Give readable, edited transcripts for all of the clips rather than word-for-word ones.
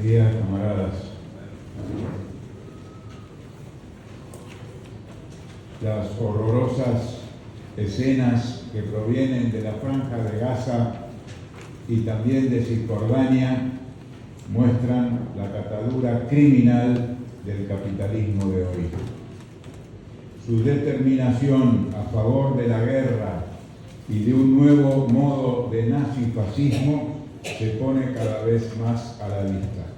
días, camaradas. Las horrorosas escenas que provienen de la Franja de Gaza y también de Cisjordania muestran la catadura criminal del capitalismo de hoy. Su determinación a favor de la guerra y de un nuevo modo de nazifascismo se pone cada vez más a la vista.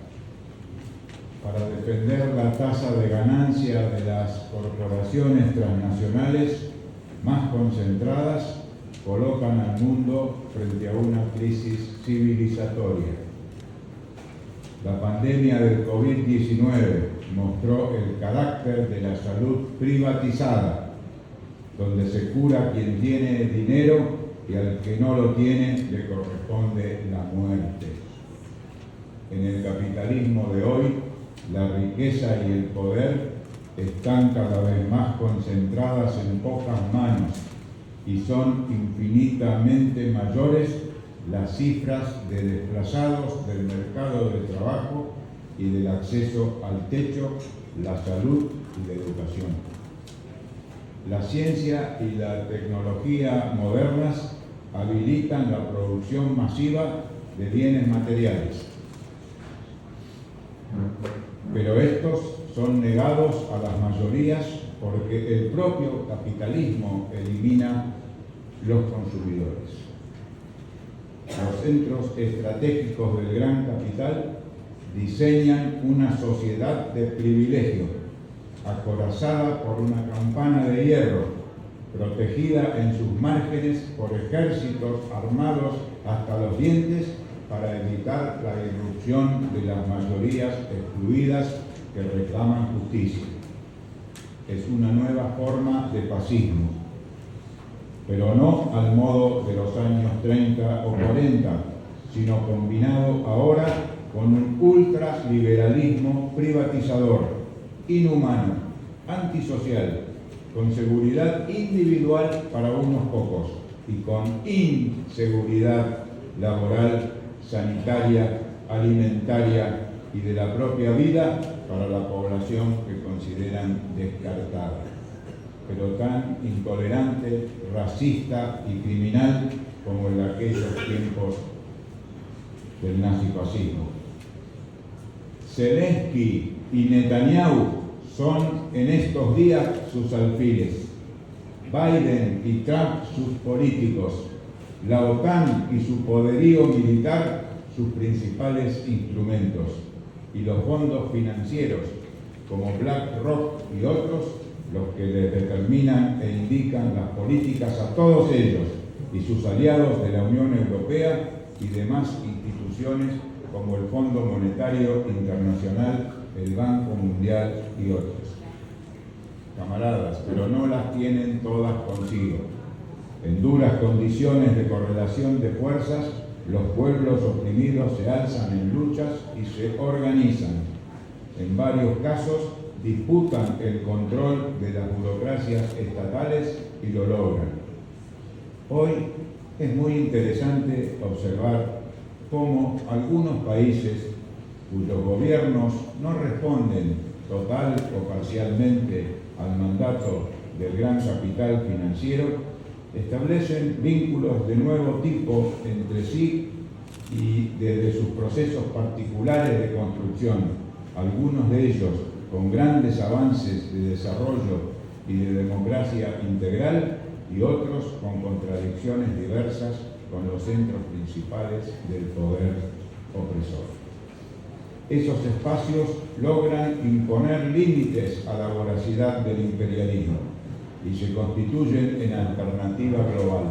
Para defender la tasa de ganancia de las corporaciones transnacionales más concentradas, colocan al mundo frente a una crisis civilizatoria. La pandemia del COVID-19 mostró el carácter de la salud privatizada, donde se cura quien tiene dinero y al que no lo tiene le corresponde la muerte. En el capitalismo de hoy, la riqueza y el poder están cada vez más concentradas en pocas manos y son infinitamente mayores las cifras de desplazados del mercado de trabajo y del acceso al techo, la salud y la educación. La ciencia y la tecnología modernas habilitan la producción masiva de bienes materiales, pero estos son negados a las mayorías porque el propio capitalismo elimina los consumidores. Los centros estratégicos del gran capital diseñan una sociedad de privilegio, acorazada por una campana de hierro, protegida en sus márgenes por ejércitos armados hasta los dientes para evitar la irrupción de las mayorías excluidas que reclaman justicia. Es una nueva forma de fascismo, pero no al modo de los años 30 o 40, sino combinado ahora con un ultraliberalismo privatizador, inhumano, antisocial, con seguridad individual para unos pocos y con inseguridad laboral, sanitaria, alimentaria y de la propia vida para la población que consideran descartada, pero tan intolerante, racista y criminal como en aquellos tiempos del nazifascismo. Zelensky y Netanyahu son en estos días sus alfiles, Biden y Trump sus políticos, la OTAN y su poderío militar sus principales instrumentos, y los fondos financieros como BlackRock y otros los que les determinan e indican las políticas a todos ellos y sus aliados de la Unión Europea y demás instituciones como el Fondo Monetario Internacional, el Banco Mundial y otros. Camaradas, pero no las tienen todas consigo. En duras condiciones de correlación de fuerzas, los pueblos oprimidos se alzan en luchas y se organizan. En varios casos, disputan el control de las burocracias estatales y lo logran. Hoy es muy interesante observar cómo algunos países cuyos gobiernos no responden total o parcialmente al mandato del gran capital financiero establecen vínculos de nuevo tipo entre sí y desde sus procesos particulares de construcción, algunos de ellos con grandes avances de desarrollo y de democracia integral y otros con contradicciones diversas con los centros principales del poder opresor. Esos espacios logran imponer límites a la voracidad del imperialismo y se constituyen en alternativa global,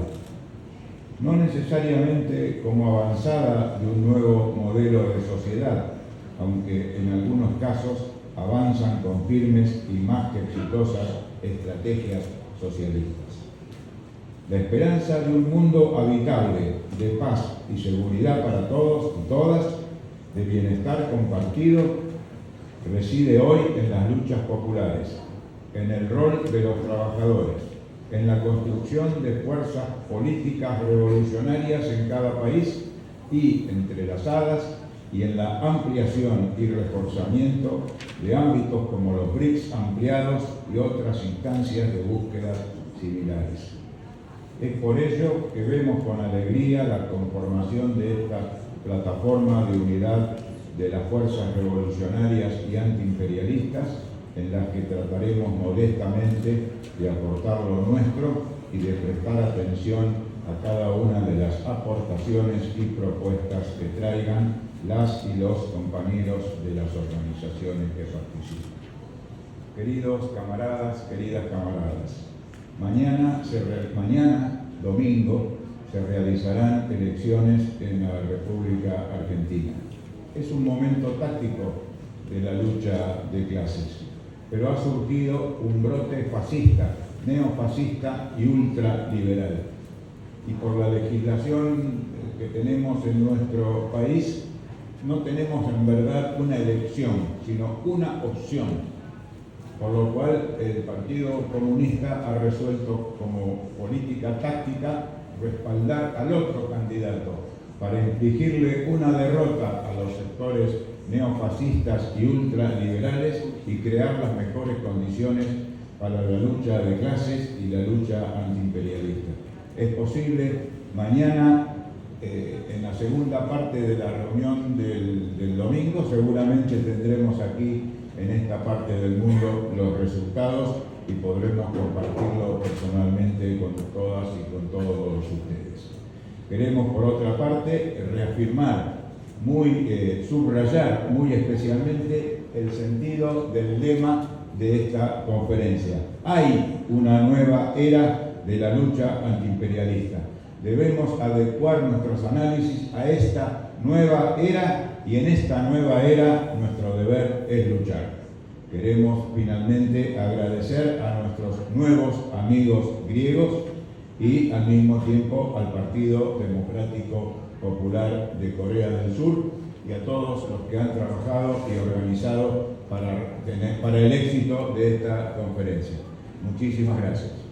no necesariamente como avanzada de un nuevo modelo de sociedad, aunque en algunos casos avanzan con firmes y más que exitosas estrategias socialistas. La esperanza de un mundo habitable, de paz y seguridad para todos y todas, de bienestar compartido, reside hoy en las luchas populares, en el rol de los trabajadores, en la construcción de fuerzas políticas revolucionarias en cada país y, entrelazadas, y en la ampliación y reforzamiento de ámbitos como los BRICS ampliados y otras instancias de búsqueda similares. Es por ello que vemos con alegría la conformación de esta plataforma de unidad de las fuerzas revolucionarias y antiimperialistas, en las que trataremos modestamente de aportar lo nuestro y de prestar atención a cada una de las aportaciones y propuestas que traigan las y los compañeros de las organizaciones que participan. Queridos camaradas, queridas camaradas, mañana, domingo, se realizarán elecciones en la República Argentina. Es un momento táctico de la lucha de clases, pero ha surgido un brote fascista, neofascista y ultraliberal. Y por la legislación que tenemos en nuestro país, no tenemos en verdad una elección, sino una opción. Por lo cual el Partido Comunista ha resuelto como política táctica respaldar al otro candidato para infligirle una derrota a los sectores neofascistas y ultraliberales y crear las mejores condiciones para la lucha de clases y la lucha antiimperialista. Es posible mañana, en la segunda parte de la reunión del domingo, seguramente tendremos aquí en esta parte del mundo los resultados y podremos compartirlo personalmente con todas y con todos ustedes. Queremos, por otra parte, reafirmar, subrayar muy especialmente el sentido del lema de esta conferencia. Hay una nueva era de la lucha antiimperialista. Debemos adecuar nuestros análisis a esta nueva era y en esta nueva era nuestro deber es luchar. Queremos finalmente agradecer a nuestros nuevos amigos griegos y al mismo tiempo al Partido Democrático Popular de Corea del Sur y a todos los que han trabajado y organizado para el éxito de esta conferencia. Muchísimas gracias.